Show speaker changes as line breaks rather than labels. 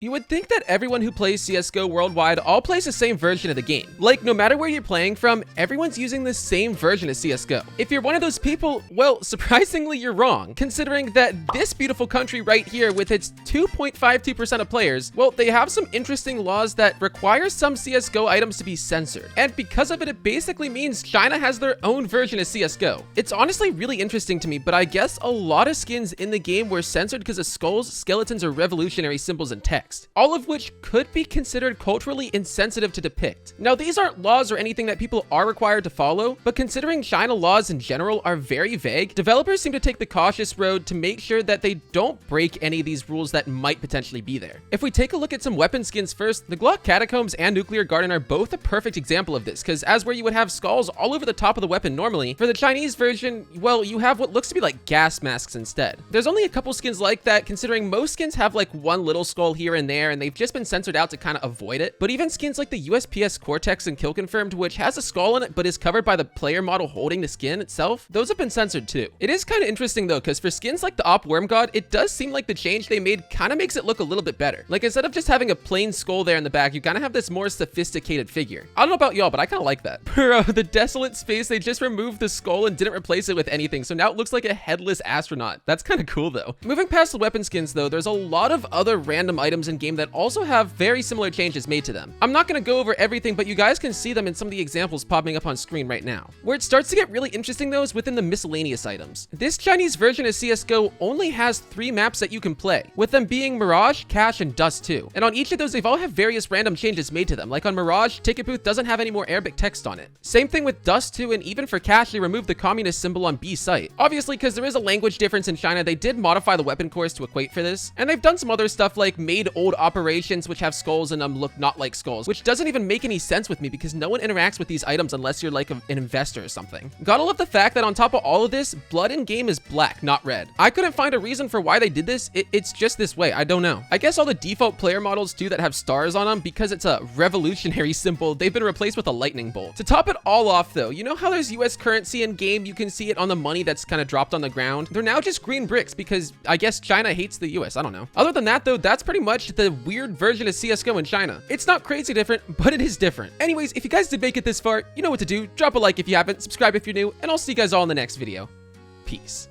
You would think that everyone who plays CSGO worldwide all plays the same version of the game. Like, no matter where you're playing from, everyone's using the same version of CSGO. If you're one of those people, well, surprisingly, you're wrong, considering that this beautiful country right here with its 2.52% of players, well, they have some interesting laws that require some CSGO items to be censored. And because of it, it basically means China has their own version of CSGO. It's honestly really interesting to me, but I guess a lot of skins in the game were censored because of skulls, skeletons, or revolutionary symbols and text. All of which could be considered culturally insensitive to depict. Now, these aren't laws or anything that people are required to follow, but considering China laws in general are very vague, developers seem to take the cautious road to make sure that they don't break any of these rules that might potentially be there. If we take a look at some weapon skins first, the Glock Catacombs and Nuclear Garden are both a perfect example of this, because as where you would have skulls all over the top of the weapon normally, for the Chinese version, well, you have what looks to be like gas masks instead. There's only a couple skins like that, considering most skins have like one little skull here and there, and they've just been censored out to kind of avoid it. But even skins like the USPS Cortex and Kill Confirmed, which has a skull on it but is covered by the player model holding the skin itself, those have been censored too. It is kind of interesting though, because for skins like the Op Worm God, it does seem like the change they made kind of makes it look a little bit better. Like, instead of just having a plain skull there in the back, you kind of have this more sophisticated figure. I don't know about y'all, but I kind of like that. For the Desolate Space, they just removed the skull and didn't replace it with anything, so now it looks like a headless astronaut. That's kind of cool though. Moving past the weapon skins though, there's a lot of other random items in game that also have very similar changes made to them. I'm not going to go over everything, but you guys can see them in some of the examples popping up on screen right now. Where it starts to get really interesting though is within the miscellaneous items. This Chinese version of CSGO only has 3 maps that you can play, with them being Mirage, Cache, and Dust 2. And on each of those, they've all have various random changes made to them. Like on Mirage, Ticket Booth doesn't have any more Arabic text on it. Same thing with Dust 2, and even for Cache, they removed the communist symbol on B site. Obviously, because there is a language difference in China, they did modify the weapon cores to equate for this, and they've done some other stuff like made old operations which have skulls in them look not like skulls, which doesn't even make any sense with me because no one interacts with these items unless you're like an investor or something. Gotta love the fact that on top of all of this, blood in game is black, not red. I couldn't find a reason for why they did this. It's just this way. I don't know. I guess all the default player models too that have stars on them, because it's a revolutionary symbol, they've been replaced with a lightning bolt. To top it all off though, you know how there's US currency in game? You can see it on the money that's kind of dropped on the ground. They're now just green bricks because I guess China hates the US. I don't know. Other than that though, that's pretty much the weird version of CSGO in China. It's not crazy different, but it is different. Anyways, if you guys did make it this far, you know what to do. Drop a like if you haven't, subscribe if you're new, and I'll see you guys all in the next video. Peace.